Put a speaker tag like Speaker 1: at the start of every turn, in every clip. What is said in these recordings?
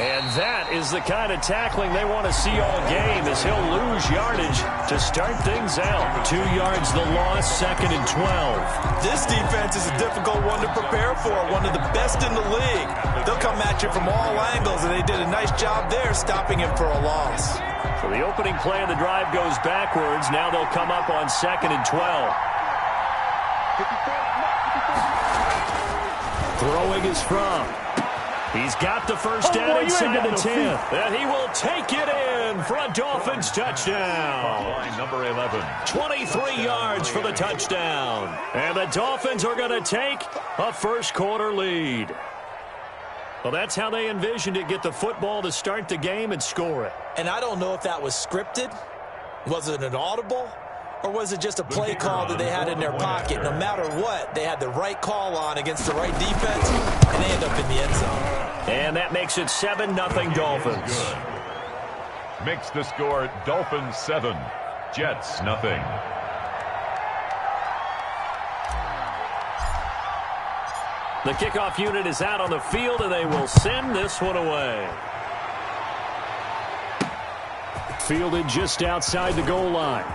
Speaker 1: And that is the kind of tackling they want to see all game, as he'll lose yardage to start things out. 2 yards the loss, 2nd and 12.
Speaker 2: This defense is a difficult one to prepare for, one of the best in the league. They'll come at you from all angles, and they did a nice job there stopping him for a loss.
Speaker 1: So the opening play of the drive goes backwards. Now they'll come up on 2nd and 12. Throwing is from. He's got the first down inside the 10. And he will take it in for a Dolphins touchdown.
Speaker 3: Line number 11.
Speaker 1: 23 yards for the touchdown. And the Dolphins are going to take a first-quarter lead. Well, that's how they envisioned it, get the football to start the game and score it.
Speaker 2: And I don't know if that was scripted. Was it an audible? Or was it just a play call that they had in their pocket? No matter what, they had the right call on against the right defense, and they end up in the end zone.
Speaker 1: And that makes it 7-0 Dolphins.
Speaker 3: Makes the score Dolphins 7, Jets nothing.
Speaker 1: The kickoff unit is out on the field, and they will send this one away. Fielded just outside the goal line.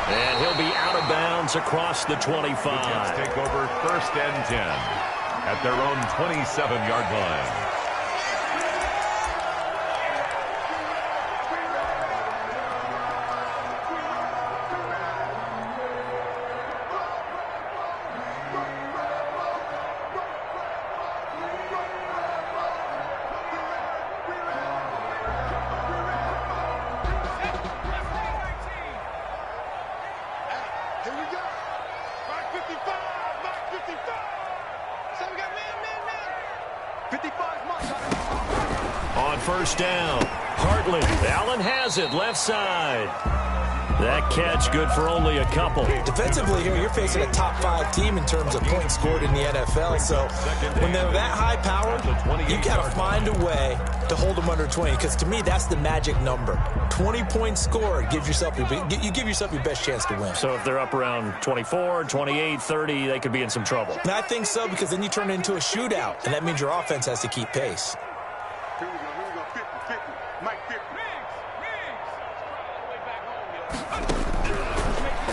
Speaker 1: And he'll be out of bounds across the 25.
Speaker 3: The Jets take over 1st and 10 at their own 27-yard line.
Speaker 1: On first down, Hartley. Allen has it, left side. That catch good for only a couple.
Speaker 2: Defensively here, you're facing a top 5 team in terms of points scored in the NFL. So when they're that high powered, you got to find a way to hold them under 20. Because to me, that's the magic number. 20 points scored, you give yourself your best chance to win.
Speaker 1: So if they're up around 24, 28, 30, they could be in some trouble.
Speaker 2: And I think so, because then you turn it into a shootout, and that means your offense has to keep pace.
Speaker 4: Here we go, 50, Mike 50.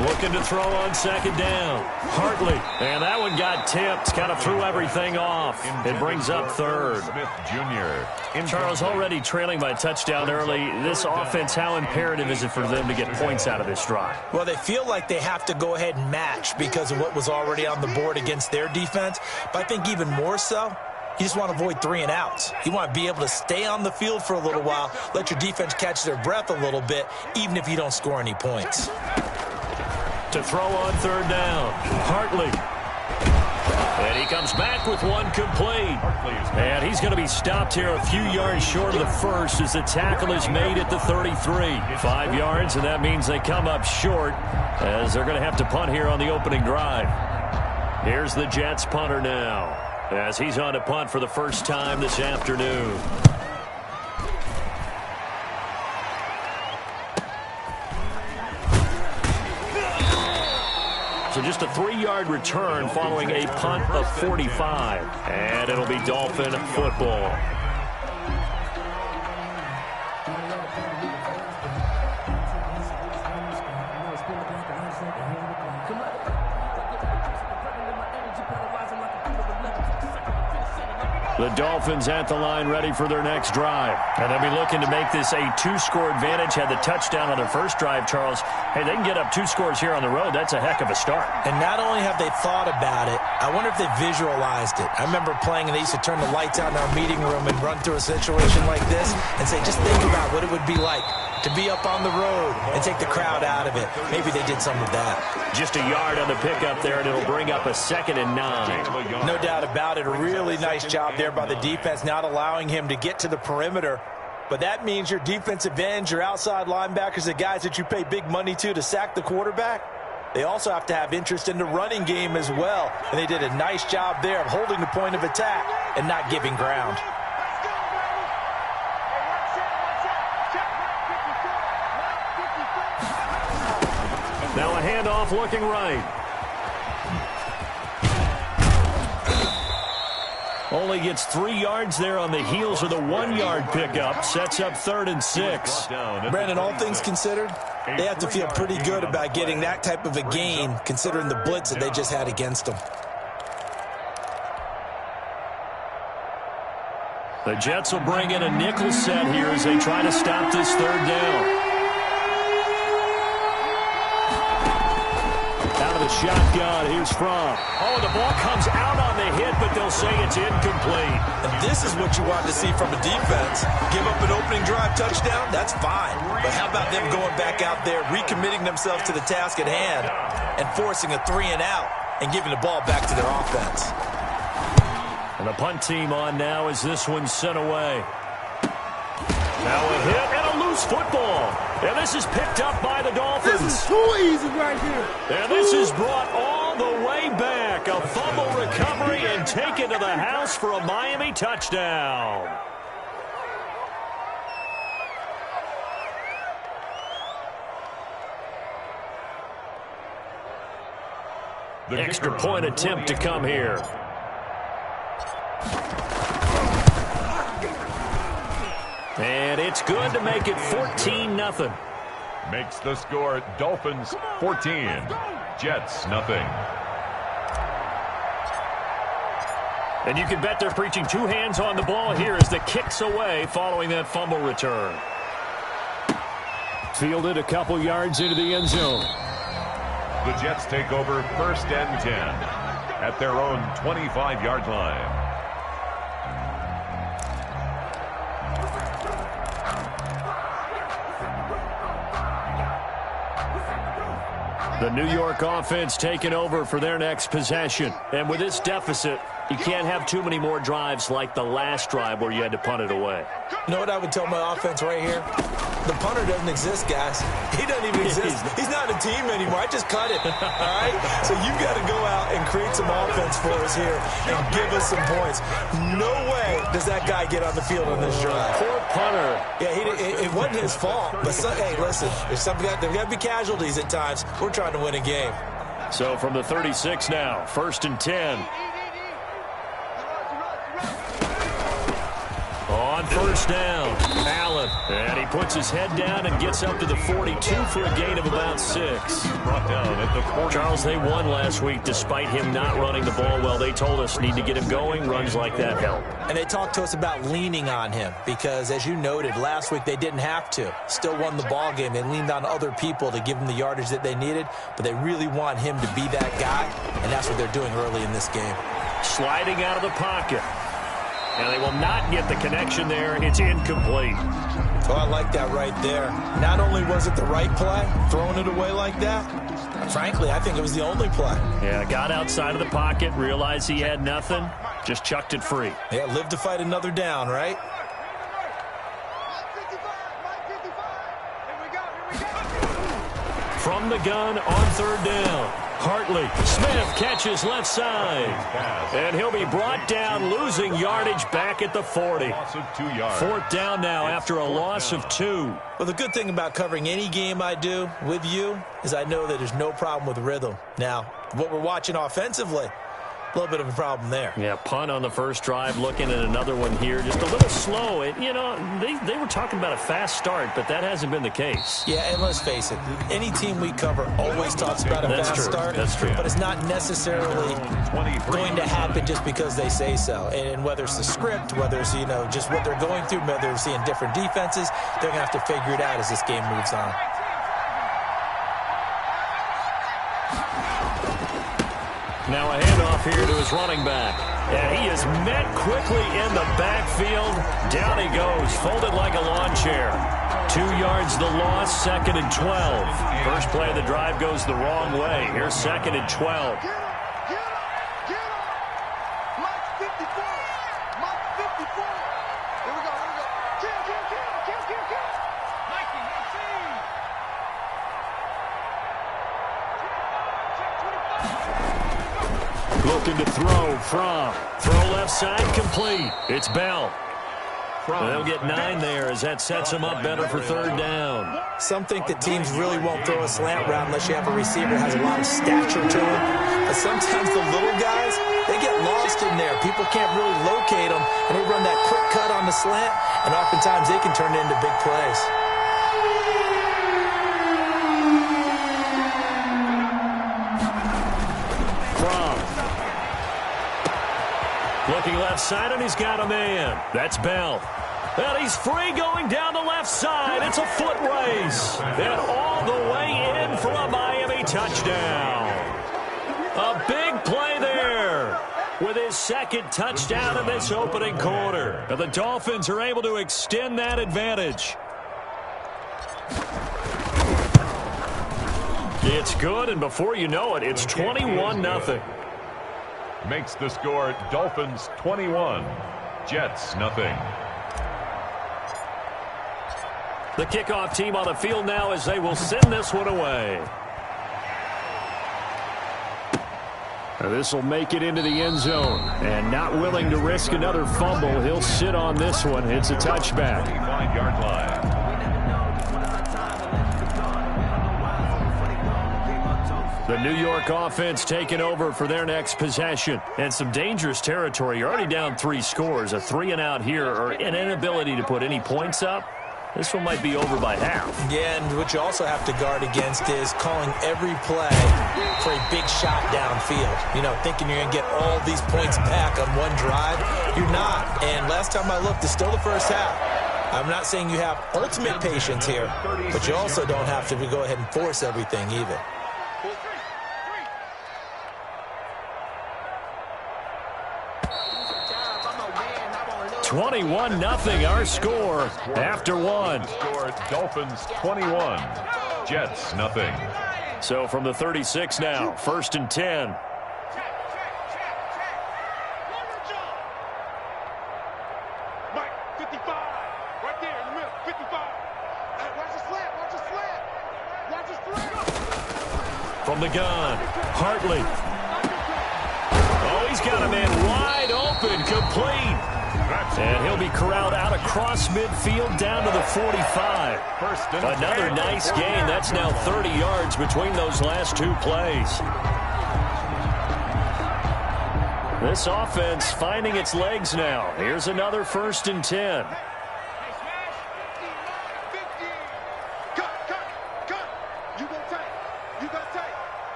Speaker 1: Looking to throw on 2nd down. Hartley. And that one got tipped. Kind of threw everything off. It brings up 3rd.
Speaker 3: Smith Jr.
Speaker 1: Charles, already trailing by a touchdown early. This offense, how imperative is it for them to get points out of this drive?
Speaker 2: Well, they feel like they have to go ahead and match because of what was already on the board against their defense. But I think even more so, you just want to avoid 3 and outs. You want to be able to stay on the field for a little while, let your defense catch their breath a little bit, even if you don't score any points.
Speaker 1: To throw on 3rd down, Hartley. And he comes back with one complete. And he's going to be stopped here a few yards short of the first as the tackle is made at the 33. 5 yards, and that means they come up short as they're going to have to punt here on the opening drive. Here's the Jets punter now as he's on to punt for the first time this afternoon. So just a 3-yard return following a punt of 45. And it'll be Dolphin football. The Dolphins at the line ready for their next drive. And they'll be looking to make this a 2-score advantage. Had the touchdown on their first drive, Charles. Hey, they can get up 2 scores here on the road. That's a heck of a start.
Speaker 2: And not only have they thought about it, I wonder if they visualized it. I remember playing, and they used to turn the lights out in our meeting room and run through a situation like this and say, just think about what it would be like to be up on the road and take the crowd out of it. Maybe they did some of that.
Speaker 1: Just a yard on the pickup there, and it'll bring up a 2nd and 9.
Speaker 2: No doubt about it. A really nice job there by the defense, not allowing him to get to the perimeter. But that means your defensive ends, your outside linebackers, the guys that you pay big money to sack the quarterback, they also have to have interest in the running game as well. And they did a nice job there of holding the point of attack and not giving ground.
Speaker 1: Now a handoff looking right. Only gets 3 yards there on the heels of the 1-yard pickup. Sets up 3rd and 6.
Speaker 2: Brandon, all things considered, they have to feel pretty good about getting that type of a gain, considering the blitz that they just had against them.
Speaker 1: The Jets will bring in a nickel set here as they try to stop this 3rd down. Out of the shotgun, here's Fromm. Oh, the ball comes out on the hit, but they'll say it's incomplete.
Speaker 2: And this is what you want to see from a defense. Give up an opening drive touchdown, that's fine. But how about them going back out there, recommitting themselves to the task at hand, and forcing a 3-and-out and giving the ball back to their offense.
Speaker 1: And the punt team on now as this one's sent away. Now a hit and a loose football. And this is picked up by the Dolphins.
Speaker 5: This is too easy right here.
Speaker 1: And this is brought all the way back. A fumble recovery and taken to the house for a Miami touchdown. Extra point attempt to come here. And it's good to make it 14-0.
Speaker 3: Makes the score Dolphins 14, Jets nothing.
Speaker 1: And you can bet they're preaching 2 hands on the ball here as the kick's away following that fumble return. Fielded a couple yards into the end zone.
Speaker 3: The Jets take over 1st and 10 at their own 25-yard line.
Speaker 1: The New York offense taking over for their next possession. And with this deficit, you can't have too many more drives like the last drive where you had to punt it away.
Speaker 2: You know what I would tell my offense right here? The punter doesn't exist, guys. He doesn't even exist. He's not a team anymore. I just cut it, all right? So you've got to go out and create some offense for us here and give us some points. No way does that guy get on the field on this drive.
Speaker 1: Poor punter.
Speaker 2: Yeah, it wasn't his fault. But, hey, listen, there's got to be casualties at times. We're trying to win a game.
Speaker 1: So from the 36 now, 1st and 10. On 1st down, Allen. And he puts his head down and gets up to the 42 for a gain of about 6.
Speaker 3: Brought down at the 40.
Speaker 1: Charles, they won last week despite him not running the ball well. They told us need to get him going. Runs like that help.
Speaker 2: And they talked to us about leaning on him because, as you noted, last week they didn't have to. Still won the ball game. They leaned on other people to give them the yardage that they needed, but they really want him to be that guy, and that's what they're doing early in this game.
Speaker 1: Sliding out of the pocket. And they will not get the connection there. It's incomplete.
Speaker 2: Oh, I like that right there. Not only was it the right play, throwing it away like that, frankly, I think it was the only play.
Speaker 1: Yeah, got outside of the pocket, realized he had nothing, just chucked it free.
Speaker 2: Yeah, live to fight another down, right?
Speaker 1: From the gun on 3rd down. Hartley. Smith catches left side. And he'll be brought down, losing yardage back at the 40.
Speaker 3: Loss of 2 yards.
Speaker 1: 4th down now after a loss of 2.
Speaker 2: Well, the good thing about covering any game I do with you is I know that there's no problem with rhythm. Now, what we're watching offensively, a little bit of a problem there.
Speaker 1: Yeah, punt on the first drive, looking at another one here. Just a little slow. You know, they were talking about a fast start, but that hasn't been the case.
Speaker 2: Yeah, and let's face it, any team we cover always talks about a fast start.
Speaker 1: That's true.
Speaker 2: But it's not necessarily going to happen just because they say so. And whether it's the script, whether it's, you know, just what they're going through, whether they're seeing different defenses, they're going to have to figure it out as this game moves on.
Speaker 1: Now a handoff here to his running back. And he is met quickly in the backfield. Down he goes, folded like a lawn chair. 2 yards the loss, 2nd and 12. First play of the drive goes the wrong way. Here's 2nd and 12. Looking to throw from. Throw left side, complete. It's Bell. They'll get 9 there as that sets them up better for 3rd down.
Speaker 2: Some think that teams really won't throw a slant route unless you have a receiver that has a lot of stature to him. But sometimes the little guys, they get lost in there. People can't really locate them, and they run that quick cut on the slant, and oftentimes they can turn it into big plays.
Speaker 1: Looking left side, and he's got a man. That's Bell. And he's free going down the left side. It's a foot race. And all the way in for a Miami touchdown. A big play there with his second touchdown in this opening quarter. And the Dolphins are able to extend that advantage. It's good, and before you know it, it's 21-0.
Speaker 3: Makes the score Dolphins 21, Jets nothing.
Speaker 1: The kickoff team on the field now as they will send this one away. This will make it into the end zone. And not willing to risk another fumble, he'll sit on this one. It's a touchback.
Speaker 3: 25-yard line.
Speaker 1: The New York offense taking over for their next possession. And some dangerous territory. You're already down 3 scores. A 3-and-out here or an inability to put any points up. This one might be over by half.
Speaker 2: Yeah, and what you also have to guard against is calling every play for a big shot downfield. You know, thinking you're going to get all these points back on one drive. You're not. And last time I looked, it's still the first half. I'm not saying you have ultimate patience here, but you also don't have to go ahead and force everything either.
Speaker 1: 21-0 our score after one.
Speaker 3: Score Dolphins 21, Jets nothing.
Speaker 1: So from the 36 now, 1st and 10.
Speaker 4: Mike, 55. Right there in the middle, 55. Hey, watch the slant, watch the slant. Watch the slant.
Speaker 1: From the gun, Hartley. Oh, he's got a man wide open, complete. And he'll be corralled out across midfield down to the 45. Another nice gain. That's now 30 yards between those last 2 plays. This offense finding its legs now. Here's another 1st and 10.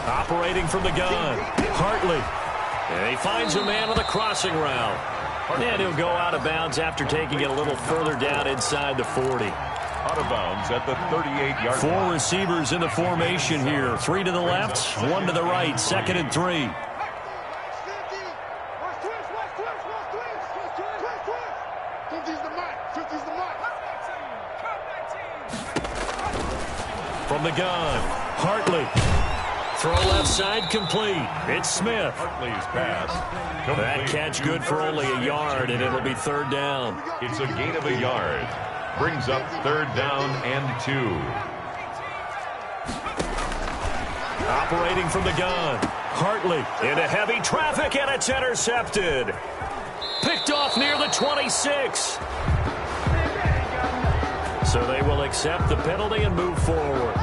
Speaker 1: Operating from the gun, Hartley. And he finds a man on the crossing route. And he'll go out of bounds after taking it a little further down inside the 40.
Speaker 3: Out of bounds at the 38-yard line.
Speaker 1: 4 receivers in the formation here. 3 to the left, 1 to the right. 2nd and 3. From the gun, Hartley. Throw left side complete. It's Smith.
Speaker 3: Hartley's pass.
Speaker 1: That catch good for only a yard, and it'll be 3rd down.
Speaker 3: It's a gain of a yard. Brings up 3rd down and 2.
Speaker 1: Operating from the gun. Hartley into heavy traffic, and it's intercepted. Picked off near the 26. So they will accept the penalty and move forward.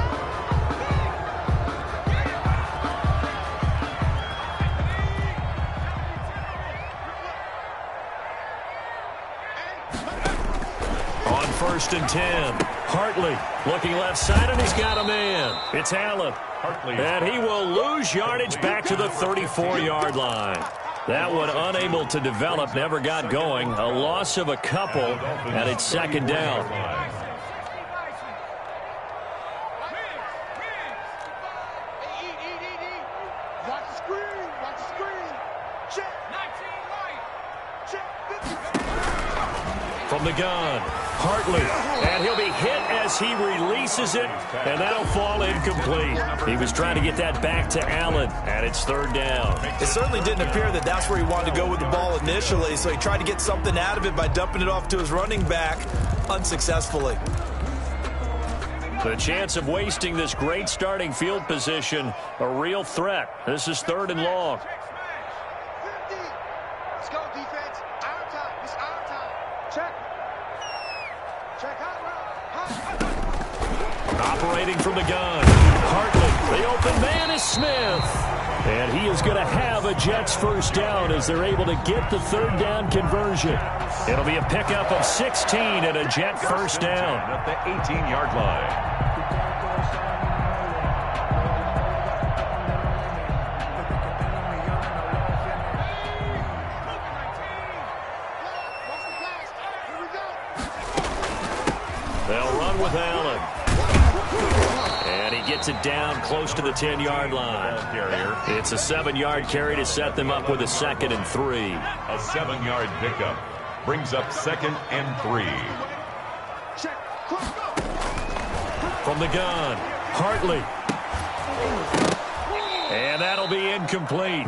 Speaker 1: On 1st and 10, Hartley looking left side, and he's got a man. It's Allen.
Speaker 3: Hartley.
Speaker 1: And he will lose yardage back to the 34-yard line. That one unable to develop, never got going. A loss of a couple, and it's 2nd down.
Speaker 4: Watch the screen, watch the screen. Check. 19 right. Check. 50.
Speaker 1: From the gun, Hartley, and he'll be hit as he releases it, and that'll fall incomplete. He was trying to get that back to Allen, and it's 3rd down.
Speaker 2: It certainly didn't appear that that's where he wanted to go with the ball initially, so he tried to get something out of it by dumping it off to his running back unsuccessfully.
Speaker 1: The chance of wasting this great starting field position, a real threat. This is 3rd and long.
Speaker 4: 50. Let's go, defense. Our time. It's our time. Check. Check hot route.
Speaker 1: Operating from the gun, Hartley. The open man is Smith. And he he is going to have a Jets first down as they're able to get the third down conversion. It'll be a pickup of 16 and a Jet first down.
Speaker 3: At the 18-yard line.
Speaker 1: They'll run with Allen. And he gets it down close to the 10-yard line. It's a 7-yard carry to set them up with a 2nd and 3.
Speaker 3: A 7-yard pickup brings up 2nd and 3.
Speaker 1: From the gun, Hartley. And that'll be incomplete.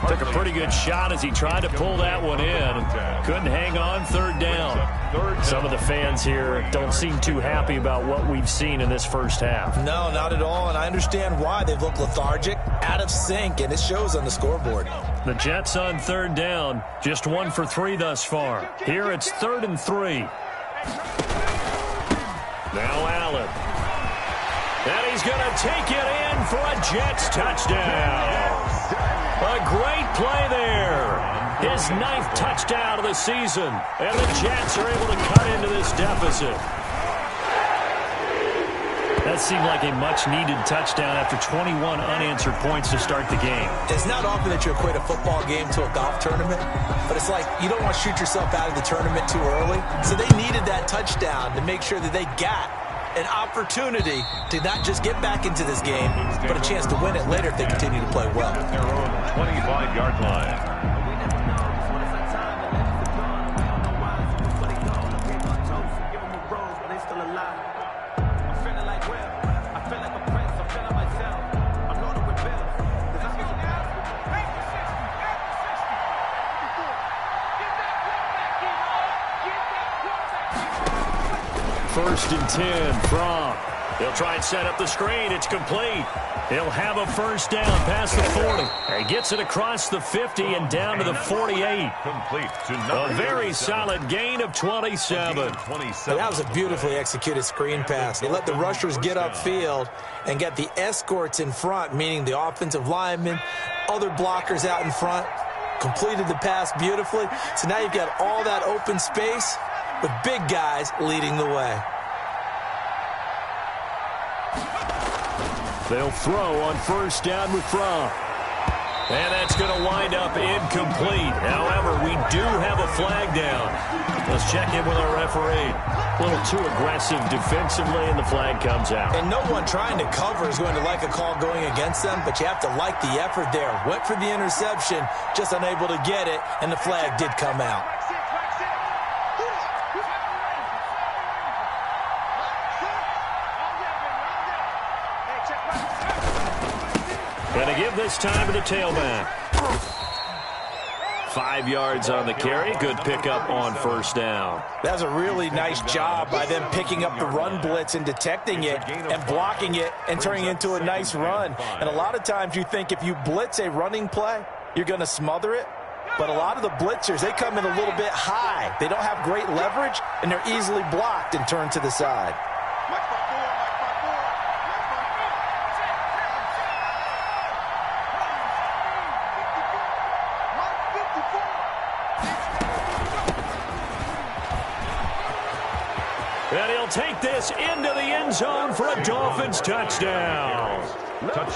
Speaker 1: Took a pretty good shot as he tried to pull that one in. Couldn't hang on, third down. Some of the fans here don't seem too happy about what we've seen in this first half.
Speaker 2: No, not at all, and I understand why. They've looked lethargic, out of sync, and it shows on the scoreboard.
Speaker 1: The Jets on third down, just 1 for 3 thus far. Here it's 3rd and 3. Now Allen. And he's going to take it in for a Jets touchdown. A great play there. His 9th touchdown of the season. And the Jets are able to cut into this deficit. That seemed like a much-needed touchdown after 21 unanswered points to start the game.
Speaker 2: It's not often that you equate a football game to a golf tournament, but it's like you don't want to shoot yourself out of the tournament too early. So they needed that touchdown to make sure that they got an opportunity to not just get back into this game, but a chance to win it later if they continue to play well.
Speaker 3: Their own 25-yard line.
Speaker 1: First and 10 from. He'll try and set up the screen. It's complete. He'll have a first down past the 40. He gets it across the 50 and down to the 48.
Speaker 3: Complete to
Speaker 1: a very solid gain of 27.
Speaker 2: That was a beautifully executed screen pass. They let the rushers get upfield and get the escorts in front, meaning the offensive linemen, other blockers out in front, completed the pass beautifully. So now you've got all that open space with big guys leading the way.
Speaker 1: They'll throw on first down with Fromm. And that's going to wind up incomplete. However, we do have a flag down. Let's check in with our referee. A little too aggressive defensively, and the flag comes out.
Speaker 2: And no one trying to cover is going to like a call going against them, but you have to like the effort there. Went for the interception, just unable to get it, and the flag did come out.
Speaker 1: Going to give this time to the tailback. 5 yards on the carry. Good pickup on first down.
Speaker 2: That was a really nice job by them picking up the run blitz and detecting it and blocking it and turning it into a nice run. And a lot of times you think if you blitz a running play, you're going to smother it. But a lot of the blitzers, they come in a little bit high. They don't have great leverage, and they're easily blocked and turned to the side.
Speaker 1: And he'll take this into the end zone for a Dolphins touchdown.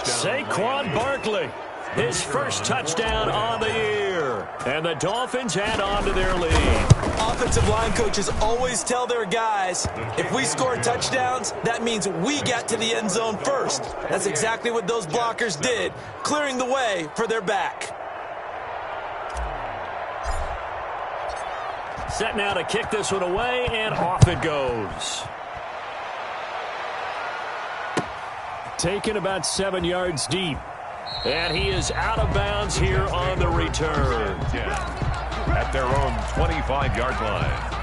Speaker 1: Saquon Barkley, his first touchdown on the year. And the Dolphins add on to their lead.
Speaker 2: Offensive line coaches always tell their guys, if we score touchdowns, that means we got to the end zone first. That's exactly what those blockers did, clearing the way for their back.
Speaker 1: Set now to kick this one away, and off it goes. Taken about 7 yards deep. And he is out of bounds here on the return.
Speaker 3: At their own 25-yard line.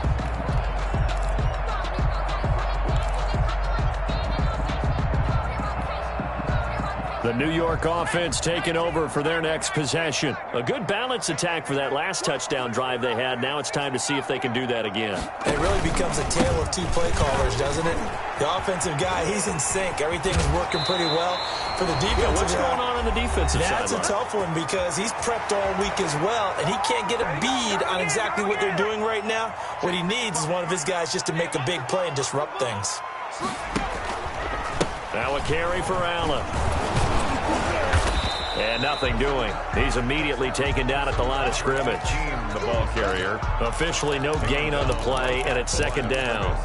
Speaker 1: The New York offense taking over for their next possession. A good balance attack for that last touchdown drive they had. Now it's time to see if they can do that again.
Speaker 2: It really becomes a tale of two play callers, doesn't it? The offensive guy, he's in sync. Everything is working pretty well. For the defensive
Speaker 1: what's going on the defensive side?
Speaker 2: That's a tough one because he's prepped all week as well, and he can't get a bead on exactly what they're doing right now. What he needs is one of his guys just to make a big play and disrupt things.
Speaker 1: Now a carry for Allen. And nothing doing. He's immediately taken down at the line of scrimmage.
Speaker 3: The ball carrier.
Speaker 1: Officially no gain on the play, and it's second down.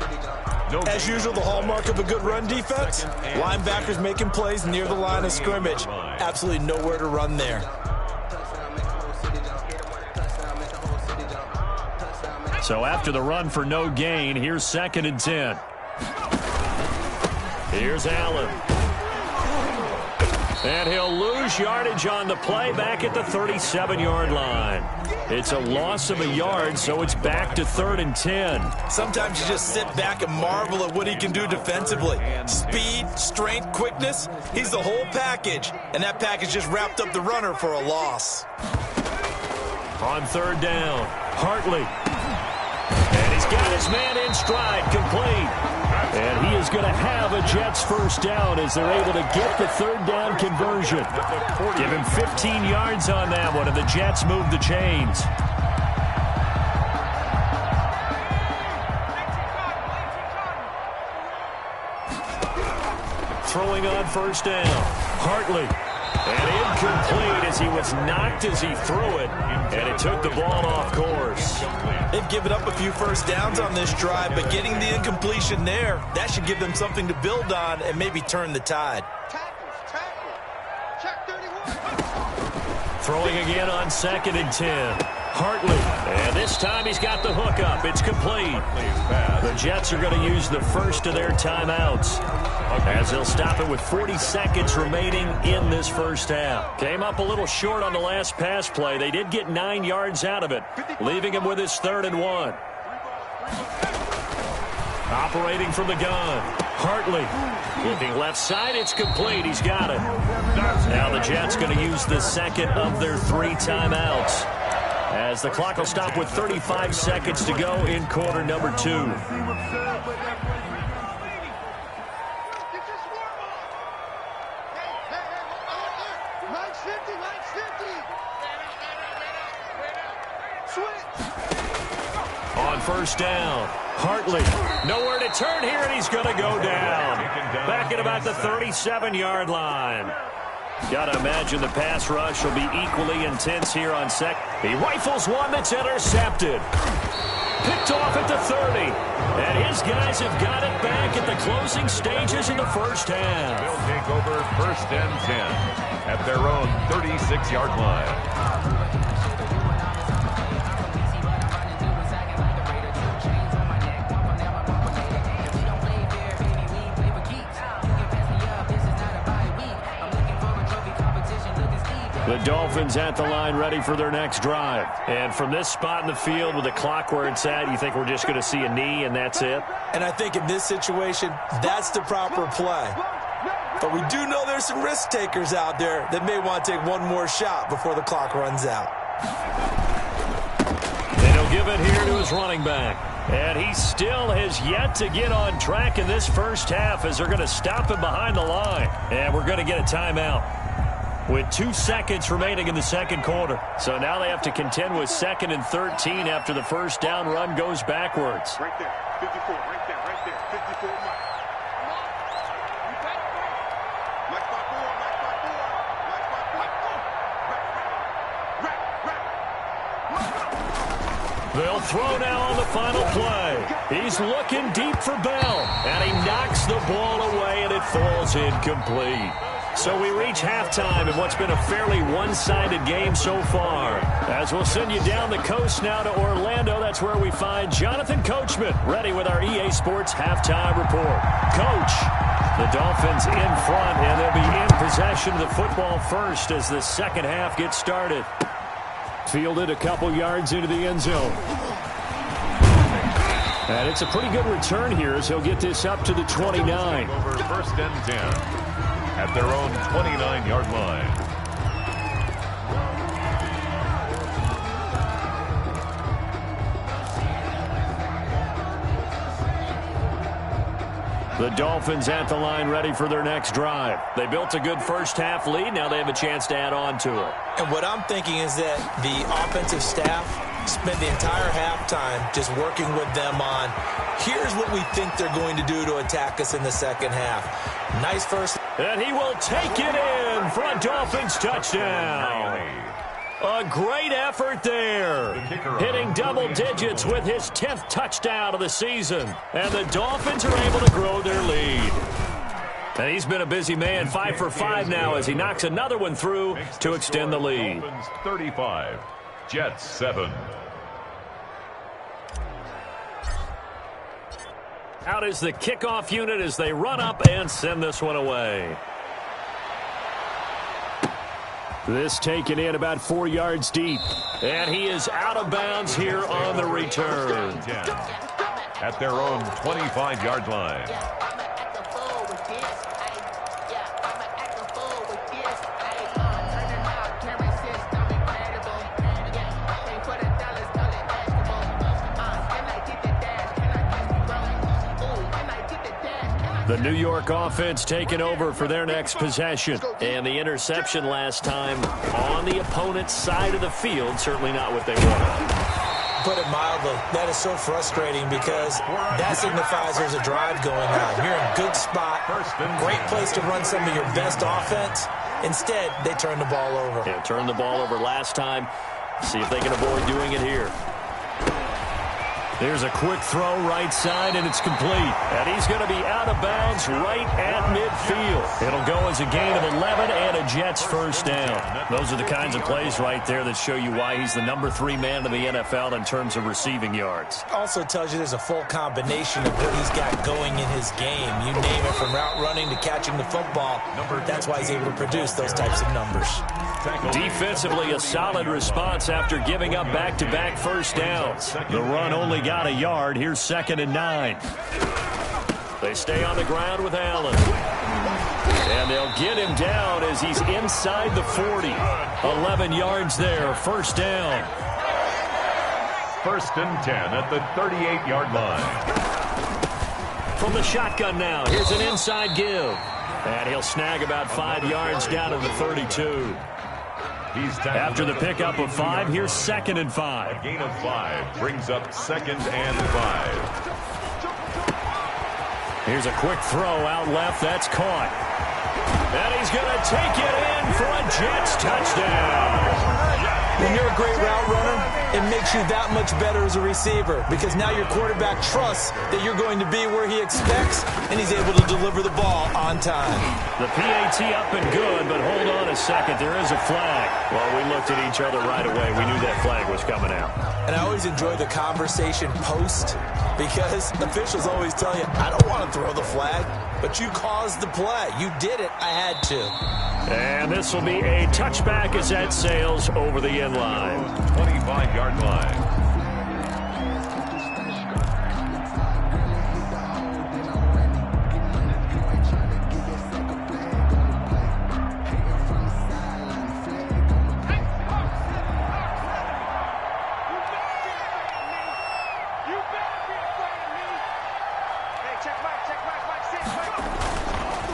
Speaker 2: As usual, the hallmark of a good run defense, linebackers making plays near the line of scrimmage. Absolutely nowhere to run there.
Speaker 1: So after the run for no gain, here's 2nd and 10. Here's Allen. And he'll lose yardage on the play back at the 37-yard line. It's a loss of a yard, so it's back to 3rd and 10.
Speaker 2: Sometimes you just sit back and marvel at what he can do defensively. Speed, strength, quickness, he's the whole package. And that package just wrapped up the runner for a loss.
Speaker 1: On 3rd down, Hartley. And he's got his man in stride, complete. And he is going to have a Jets first down as they're able to get the 3rd down conversion. Give him 15 yards on that one, and the Jets move the chains. Throwing on 1st down, Hartley. And incomplete as he was knocked as he threw it, and it took the ball off course.
Speaker 2: They've given up a few first downs on this drive, but getting the incompletion there, that should give them something to build on and maybe turn the tide.
Speaker 4: Check 31.
Speaker 1: Throwing again on 2nd and 10. Hartley. And this time he's got the hook up. It's complete. The Jets are going to use the first of their timeouts, as they'll stop it with 40 seconds remaining in this first half. Came up a little short on the last pass play. They did get 9 yards out of it, leaving him with his 3rd and 1. Operating from the gun, Hartley. Looking left side, it's complete. He's got it. Now the Jets going to use the second of their 3 timeouts, as the clock will stop with 35 seconds to go in quarter number 2. On 1st down, Hartley. Nowhere to turn here, and he's going to go down. Back at about the 37-yard line. Got to imagine the pass rush will be equally intense here on second. He rifles one that's intercepted. Picked off at the 30. And his guys have got it back at the closing stages of the first half.
Speaker 3: They'll take over 1st and 10 at their own 36-yard line.
Speaker 1: The Dolphins at the line ready for their next drive. And from this spot in the field with the clock where it's at, you think we're just going to see a knee and that's it?
Speaker 2: And I think in this situation, that's the proper play. But we do know there's some risk takers out there that may want to take one more shot before the clock runs out.
Speaker 1: And he'll give it here to his running back. And he still has yet to get on track in this first half, as they're going to stop him behind the line. And we're going to get a timeout with 2 seconds remaining in the second quarter. So now they have to contend with 2nd and 13 after the first down run goes backwards.
Speaker 4: Right there, 54, right there, 54, Mike. Mike 5-4,
Speaker 1: They'll throw now on the final play. He's looking deep for Bell, and he knocks the ball away, and it falls incomplete. So we reach halftime in what's been a fairly one-sided game so far. As we'll send you down the coast now to Orlando, that's where we find Jonathan Coachman ready with our EA Sports halftime report. Coach, the Dolphins in front, and they'll be in possession of the football first as the second half gets started. Fielded a couple yards into the end zone. And it's a pretty good return here as he'll get this up to the 29.
Speaker 3: Over 1st and 10. At their own 29-yard line.
Speaker 1: The Dolphins at the line ready for their next drive. They built a good first-half lead. Now they have a chance to add on to it.
Speaker 2: And what I'm thinking is that the offensive staff spent the entire halftime just working with them on, here's what we think they're going to do to attack us in the second half. Nice first.
Speaker 1: And he will take it in for a Dolphins touchdown. A great effort there. Hitting double digits with his 10th touchdown of the season. And the Dolphins are able to grow their lead. And he's been a busy man, 5 for 5 now as he knocks another one through to extend the lead.
Speaker 3: Dolphins 35, Jets 7.
Speaker 1: Out is the kickoff unit as they run up and send this one away. This taken in about 4 yards deep. And he is out of bounds here on the return.
Speaker 3: At their own 25-yard line.
Speaker 1: The New York offense taking over for their next possession. And the interception last time on the opponent's side of the field, certainly not what they wanted.
Speaker 2: Put it mildly, that is so frustrating because that signifies there's a drive going on. You're in a good spot, great place to run some of your best offense. Instead, they turn the ball over.
Speaker 1: Yeah, turned the ball over last time. See if they can avoid doing it here. There's a quick throw right side, and it's complete. And he's going to be out of bounds right at midfield. It'll go as a gain of 11 and a Jets first down. Those are the kinds of plays right there that show you why he's the #3 man in the NFL in terms of receiving yards.
Speaker 2: Also tells you there's a full combination of what he's got going in his game. You name it, from route running to catching the football. That's why he's able to produce those types of numbers.
Speaker 1: Defensively, a solid response after giving up back-to-back first downs. The run only got a yard. Here's 2nd and 9. They stay on the ground with Allen. And they'll get him down as he's inside the 40. 11 yards there. First down.
Speaker 3: 1st and 10 at the 38-yard line.
Speaker 1: From the shotgun now, here's an inside give. And he'll snag about 5 yards down to the 32. After the pickup of 5, here's 2nd and 5.
Speaker 3: A gain of 5 brings up 2nd and 5.
Speaker 1: Here's a quick throw out left. That's caught. And he's going to take it in for a Jets touchdown.
Speaker 2: When you're a great route runner, it makes you that much better as a receiver because now your quarterback trusts that you're going to be where he expects, and he's able to deliver the ball on time.
Speaker 1: The PAT up and good, but hold on a second. There is a flag. Well, we looked at each other right away. We knew that flag was coming out.
Speaker 2: And I always enjoy the conversation post because officials always tell you, I don't want to throw the flag, but you caused the play. You did it. I had to.
Speaker 1: And this will be a touchback as that sails over the end line.
Speaker 3: 25-yard line.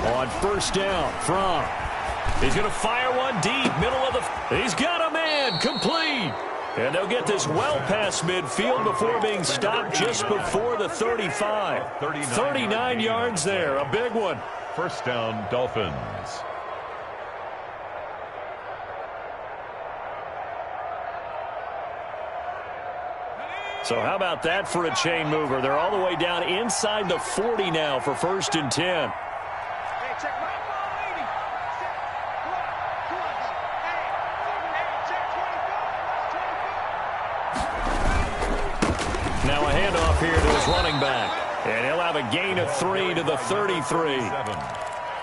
Speaker 1: On first down from. He's going to fire one deep, middle of the. He's got a man, complete. And they'll get this well past midfield before being stopped just before the 35. 39 yards there, a big one.
Speaker 3: First down, Dolphins.
Speaker 1: So how about that for a chain mover? They're all the way down inside the 40 now for 1st and 10. Now a handoff here to his running back. And he'll have a gain of 3 to the 33.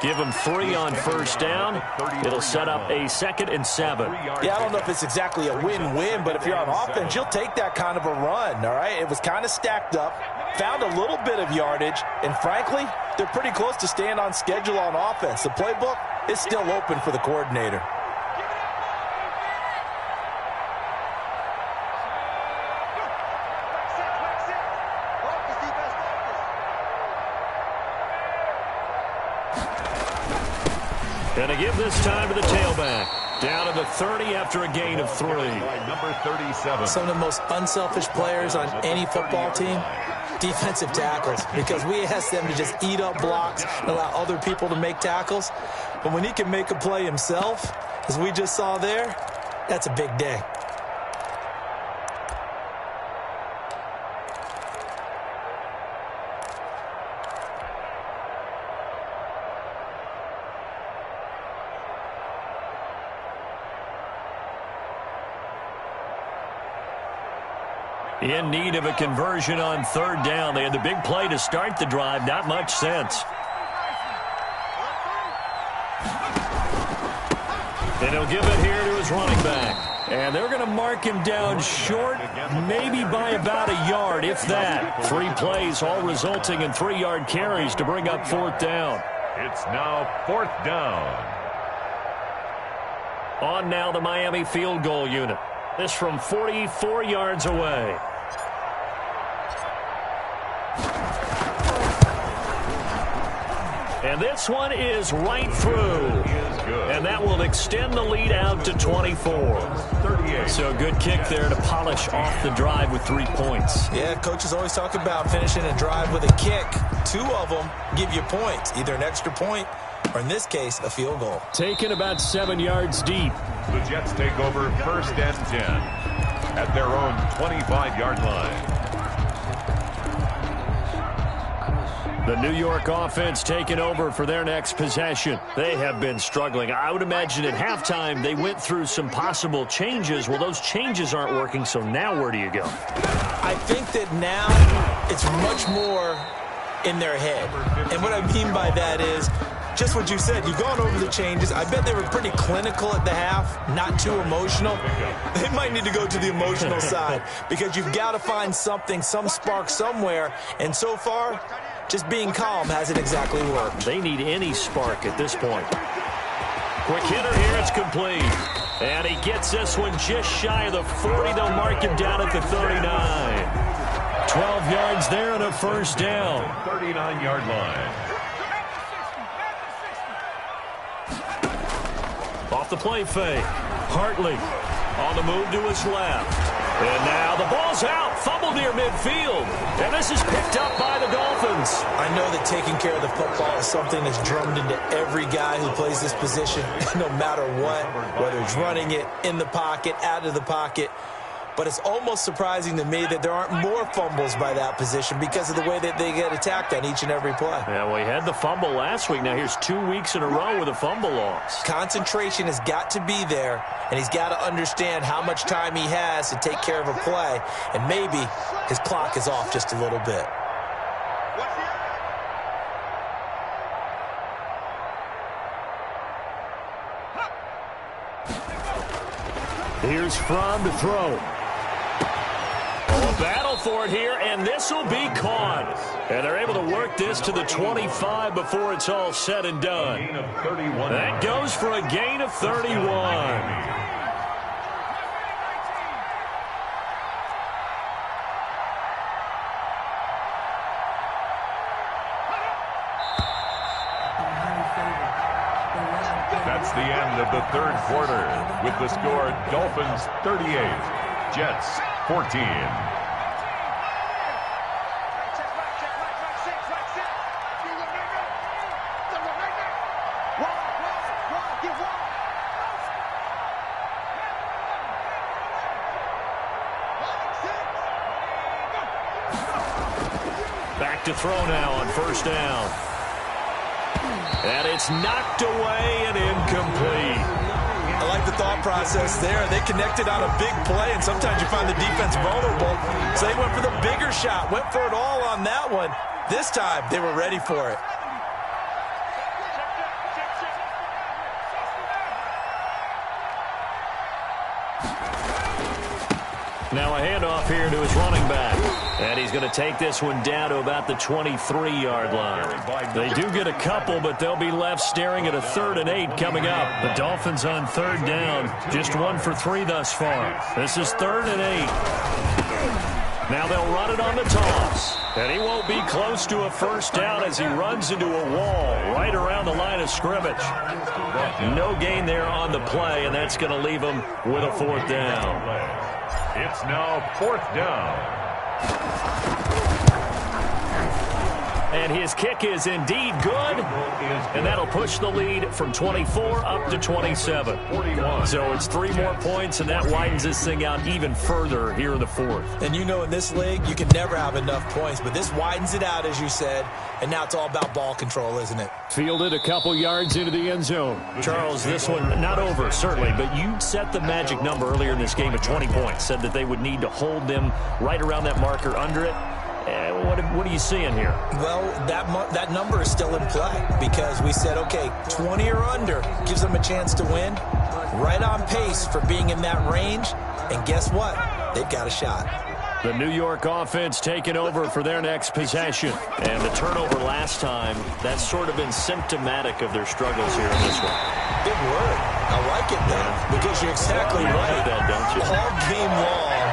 Speaker 1: Give him 3 on first down. It'll set up a 2nd and 7.
Speaker 2: Yeah, I don't know if it's exactly a win-win, but if you're on offense, you'll take that kind of a run, all right? It was kind of stacked up, found a little bit of yardage, and frankly, they're pretty close to staying on schedule on offense. The playbook is still open for the coordinator.
Speaker 1: And to give this time to the tailback. Down to the 30 after a gain of 3.
Speaker 3: Number 37.
Speaker 2: Some of the most unselfish players on any football team, defensive tackles, because we ask them to just eat up blocks and allow other people to make tackles. But when he can make a play himself, as we just saw there, that's a big day.
Speaker 1: In need of a conversion on 3rd down. They had the big play to start the drive. Not much sense. And he'll give it here to his running back. And they're going to mark him down short, maybe by about a yard, if that. 3 plays, all resulting in 3-yard carries to bring up 4th down.
Speaker 3: It's now 4th down.
Speaker 1: On now the Miami field goal unit. This from 44 yards away. And this one is right through. And that will extend the lead out to 24.
Speaker 3: 38.
Speaker 1: So good kick there to polish off the drive with 3 points.
Speaker 2: Yeah, coaches always talk about finishing a drive with a kick. 2 of them give you points, either an extra point or, in this case, a field goal.
Speaker 1: Taken about 7 yards deep.
Speaker 3: The Jets take over 1st and 10 at their own 25-yard line.
Speaker 1: The New York offense taking over for their next possession. They have been struggling. I would imagine at halftime they went through some possible changes. Well, those changes aren't working, so now where do you go?
Speaker 2: I think that now it's much more in their head. And what I mean by that is just what you said. You've gone over the changes. I bet they were pretty clinical at the half, not too emotional. They might need to go to the emotional side because you've got to find something, some spark somewhere. And so far, just being calm hasn't exactly worked.
Speaker 1: They need any spark at this point. Quick hitter here. It's complete. And he gets this one just shy of the 40. They'll mark him down at the 39. 12 yards there and a 1st down.
Speaker 3: 39-yard line.
Speaker 1: Off the play fake. Hartley on the move to his left. And now the ball's out. Fumble near midfield. And this is picked up by the Dolphins.
Speaker 2: I know that taking care of the football is something that's drummed into every guy who plays this position, no matter what, whether it's running it, in the pocket, out of the pocket. But it's almost surprising to me that there aren't more fumbles by that position because of the way that they get attacked on each and every play.
Speaker 1: Yeah, well, he had the fumble last week. Now here's 2 weeks in a row with a fumble loss.
Speaker 2: Concentration has got to be there, and he's got to understand how much time he has to take care of a play. And maybe his clock is off just a little bit.
Speaker 1: Here's Fromm to throw. A battle for it here, and this will be caught. And they're able to work this to the 25 before it's all said and done. That goes for a gain of 31.
Speaker 3: That's the end of the 3rd quarter with the score Dolphins 38, Jets 14.
Speaker 1: Back to throw now on 1st down. And it's knocked away and incomplete.
Speaker 2: I like the thought process there. They connected on a big play, and sometimes you find the defense vulnerable. So they went for the bigger shot, went for it all on that one. This time, they were ready for it.
Speaker 1: Now a handoff here to his running back. And he's going to take this one down to about the 23-yard line. They do get a couple, but they'll be left staring at a 3rd and 8 coming up. The Dolphins on 3rd down. Just 1 for 3 thus far. This is 3rd and 8. Now they'll run it on the toss. And he won't be close to a first down as he runs into a wall right around the line of scrimmage. No gain there on the play, and that's going to leave him with a fourth down.
Speaker 3: It's now fourth down.
Speaker 1: And his kick is indeed good, and that'll push the lead from 24 up to 27. So it's 3 more points, and that widens this thing out even further here in the fourth.
Speaker 2: And you know, in this league, you can never have enough points, but this widens it out, as you said, and now it's all about ball control, isn't it?
Speaker 1: Fielded a couple yards into the end zone. Charles, this one not over, certainly, but you set the magic number earlier in this game at 20 points, said that they would need to hold them right around that marker under it. What are you seeing here?
Speaker 2: Well, that number is still in play because we said, okay, 20 or under gives them a chance to win. Right on pace for being in that range. And guess what? They've got a shot.
Speaker 1: The New York offense taking over for their next possession. And the turnover last time, that's sort of been symptomatic of their struggles here in this one.
Speaker 2: Big word. I like it, though, because you're exactly right.
Speaker 1: That, don't you?
Speaker 2: All game long,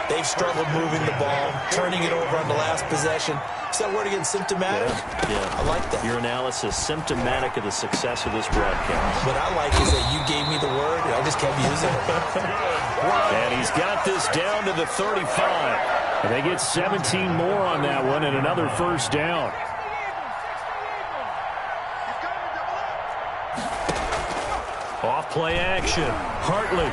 Speaker 2: they've struggled moving the ball, turning it over on the last possession. Is that word again, symptomatic?
Speaker 1: Yeah.
Speaker 2: I like that.
Speaker 1: Your analysis, symptomatic of the success of this broadcast.
Speaker 2: What I like is that you gave me the word, and I just kept using it.
Speaker 1: And he's got this down to the 35. And they get 17 more on that one and another first down. Off play action. Hartley.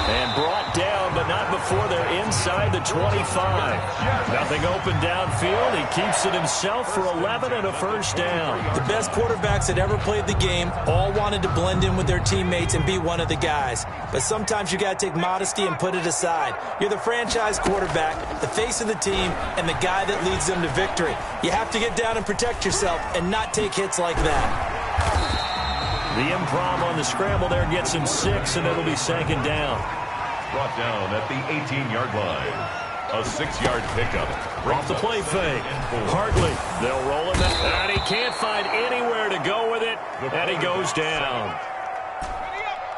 Speaker 1: And brought down, but not before they're inside the 25. Nothing open downfield. He keeps it himself for 11 and a first down.
Speaker 2: The best quarterbacks that ever played the game all wanted to blend in with their teammates and be one of the guys. But sometimes you got to take modesty and put it aside. You're the franchise quarterback, the face of the team, and the guy that leads them to victory. You have to get down and protect yourself and not take hits like that.
Speaker 1: The improv on the scramble there gets him 6, and it'll be second down.
Speaker 3: Brought down at the 18-yard line. A 6-yard pickup.
Speaker 1: Off the play fake. Hartley. They'll roll him in. And he can't find anywhere to go with it. And he goes down.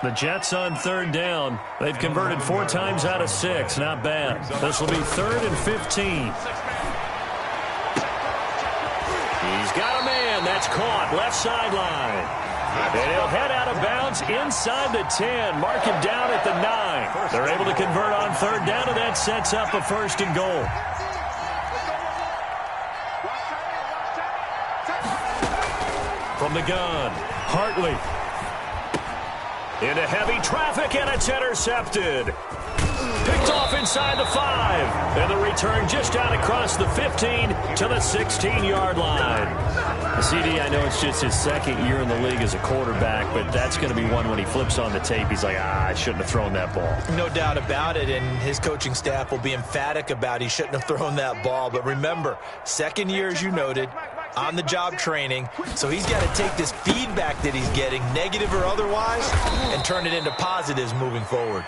Speaker 1: The Jets on third down. They've converted 4 times out of 6. Not bad. This will be 3rd and 15. He's got a man. That's caught. Left sideline. And he'll head out of bounds inside the 10. Mark him down at the 9. They're able to convert on third down, and that sets up a 1st and goal. From the gun, Hartley. Into heavy traffic, and it's intercepted. Picked off inside the 5. And the return just out across the 15 to the 16-yard line. CD, I know it's just his 2nd year in the league as a quarterback, but that's going to be one when he flips on the tape. He's like, I shouldn't have thrown that ball.
Speaker 2: No doubt about it, and his coaching staff will be emphatic about he shouldn't have thrown that ball. But remember, 2nd year, as you noted, on-the-job training, so he's got to take this feedback that he's getting, negative or otherwise, and turn it into positives moving forward.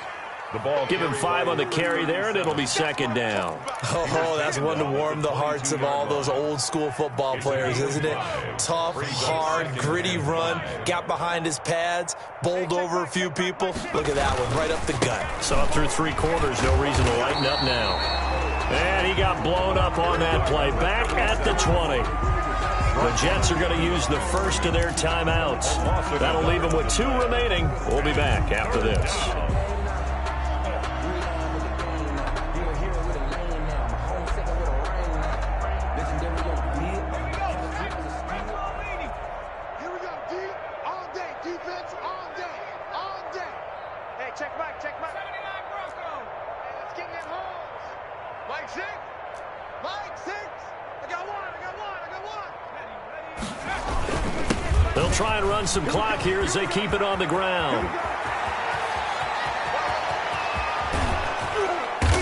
Speaker 3: The ball.
Speaker 1: Give him 5 on the carry there, and it'll be second down.
Speaker 2: Oh, that's one to warm the hearts of all those old-school football players, isn't it? Tough, hard, gritty run, got behind his pads, bowled over a few people. Look at that one, right up the gut.
Speaker 1: So up through 3 quarters, no reason to lighten up now. And he got blown up on that play. Back at the 20. The Jets are going to use the first of their timeouts. That'll leave them with 2 remaining. We'll be back after this. They'll try and run some clock here as they keep it on the ground.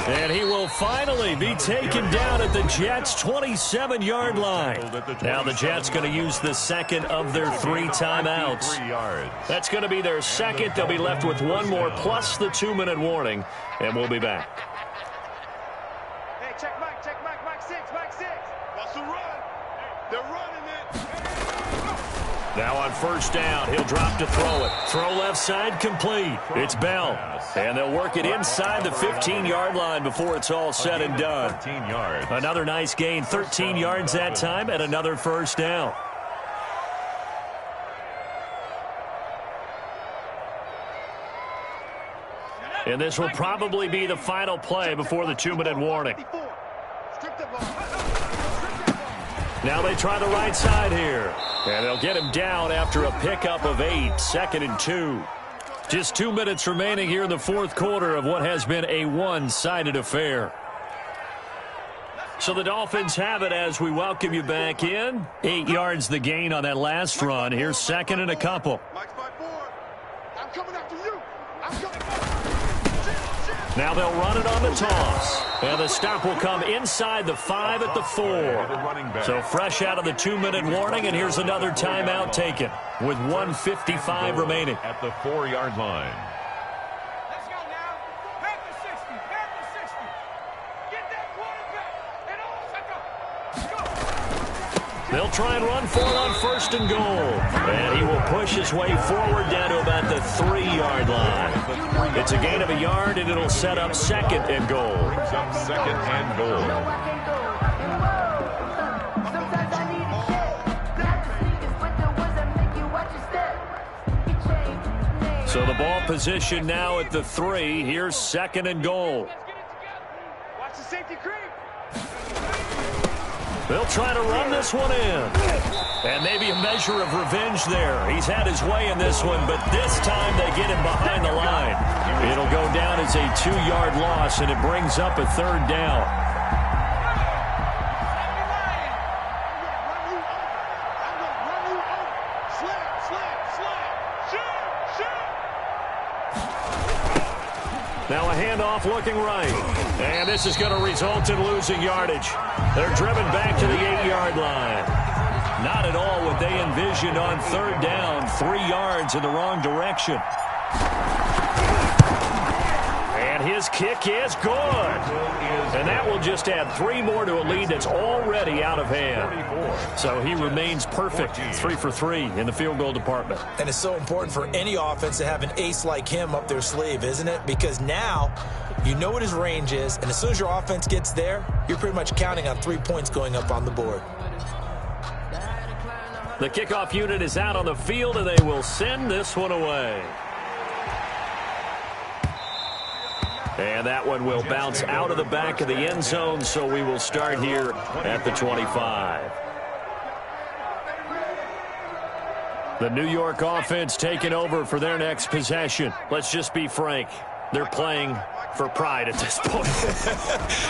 Speaker 1: And he will finally be taken down at the Jets' 27-yard line. Now the Jets going to use the 2nd of their 3 timeouts. That's going to be their 2nd. They'll be left with 1 more plus the 2-minute warning. And we'll be back.
Speaker 4: Hey, check Mike 6, Mike 6. That's a run. They're running it.
Speaker 1: Now on first down, he'll drop to throw it. Throw left side complete. It's Bell. And they'll work it inside the 15-yard line before it's all said and done.
Speaker 3: 13 yards.
Speaker 1: Another nice gain, 13 yards that time, and another first down. And this will probably be the final play before the 2-minute warning. Now they try the right side here. And they'll get him down after a pickup of 8, 2nd and 2. Just 2 minutes remaining here in the fourth quarter of what has been a one-sided affair. So the Dolphins have it as we welcome you back in. 8 yards the gain on that last run. Here's 2nd and a couple.
Speaker 4: I'm coming after you.
Speaker 1: Now they'll run it on the toss. And the stop will come inside the 5 at the 4. So fresh out of the 2-minute warning, and here's another timeout taken with 1:55 remaining.
Speaker 3: At the 4-yard line.
Speaker 4: Let's go now. Back to 60. Back to 60. Get that quarterback. And all,
Speaker 1: They'll try and run for it on 1st and goal. And he will push his way forward down to about the 3-yard line. It's a gain of a yard, and it'll set up 2nd and goal.
Speaker 3: Brings up 2nd and goal.
Speaker 1: So the ball position now at the 3. Here's 2nd and goal.
Speaker 4: watch the safety creep.
Speaker 1: They'll try to run this one in. And maybe a measure of revenge there. He's had his way in this one, but this time they get him behind the line. It'll go down as a 2-yard loss, and it brings up a 3rd down. Now a handoff looking right. And this is going to result in losing yardage. They're driven back to the 8-yard line. Not at all what they envisioned on 3rd down. 3 yards in the wrong direction. And his kick is good. And that will just add 3 more to a lead that's already out of hand. So he remains perfect. 3 for 3 in the field goal department.
Speaker 2: And it's so important for any offense to have an ace like him up their sleeve, isn't it? Because now you know what his range is, and as soon as your offense gets there, you're pretty much counting on 3 points going up on the board.
Speaker 1: The kickoff unit is out on the field, and they will send this one away. And that one will bounce out of the back of the end zone, so we will start here at the 25. The New York offense taking over for their next possession. Let's just be frank. They're playing for pride at this point.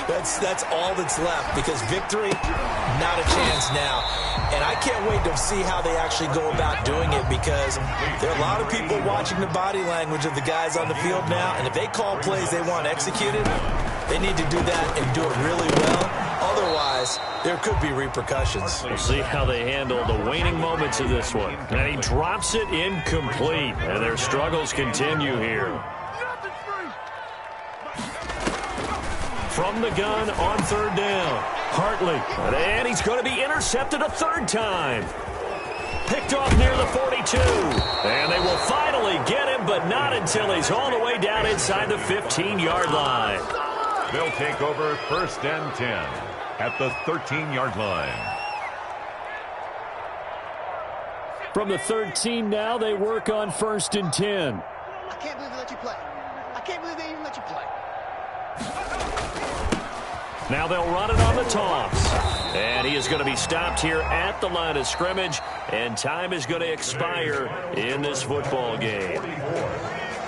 Speaker 2: That's all that's left, because victory, not a chance now. And I can't wait to see how they actually go about doing it, because there are a lot of people watching the body language of the guys on the field now, and if they call plays they want executed, they need to do that and do it really well. Otherwise, there could be repercussions.
Speaker 1: We'll see how they handle the waning moments of this one. And he drops it incomplete, and their struggles continue here. From the gun on 3rd down. Hartley. And he's going to be intercepted a 3rd time. Picked off near the 42. And they will finally get him, but not until he's all the way down inside the 15-yard line.
Speaker 3: They'll take over 1st and 10 at the 13-yard line.
Speaker 1: From the 13 now, they work on 1st and 10.
Speaker 4: I can't believe they let you play. I can't believe they even let you play.
Speaker 1: Now they'll run it on the toss. And he is going to be stopped here at the line of scrimmage. And time is going to expire in this football game.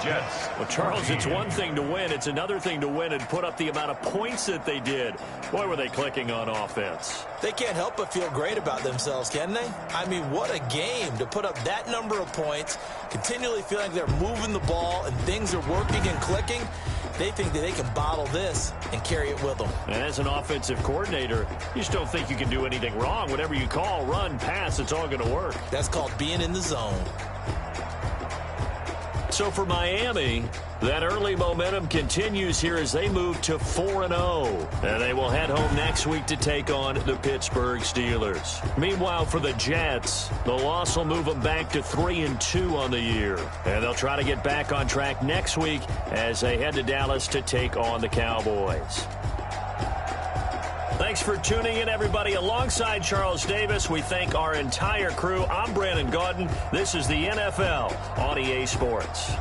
Speaker 3: Jets.
Speaker 1: Well, Charles, it's one thing to win. It's another thing to win and put up the amount of points that they did. Boy, were they clicking on offense.
Speaker 2: They can't help but feel great about themselves, can they? I mean, what a game to put up that number of points, continually feeling like they're moving the ball and things are working and clicking. They think that they can bottle this and carry it with them.
Speaker 1: And as an offensive coordinator, you just don't think you can do anything wrong. Whatever you call, run, pass, it's all going to work.
Speaker 2: That's called being in the zone.
Speaker 1: So for Miami, that early momentum continues here as they move to 4-0. And they will head home next week to take on the Pittsburgh Steelers. Meanwhile, for the Jets, the loss will move them back to 3-2 on the year. And they'll try to get back on track next week as they head to Dallas to take on the Cowboys. Thanks for tuning in, everybody. Alongside Charles Davis, we thank our entire crew. I'm Brandon Gaudin. This is the NFL on EA Sports.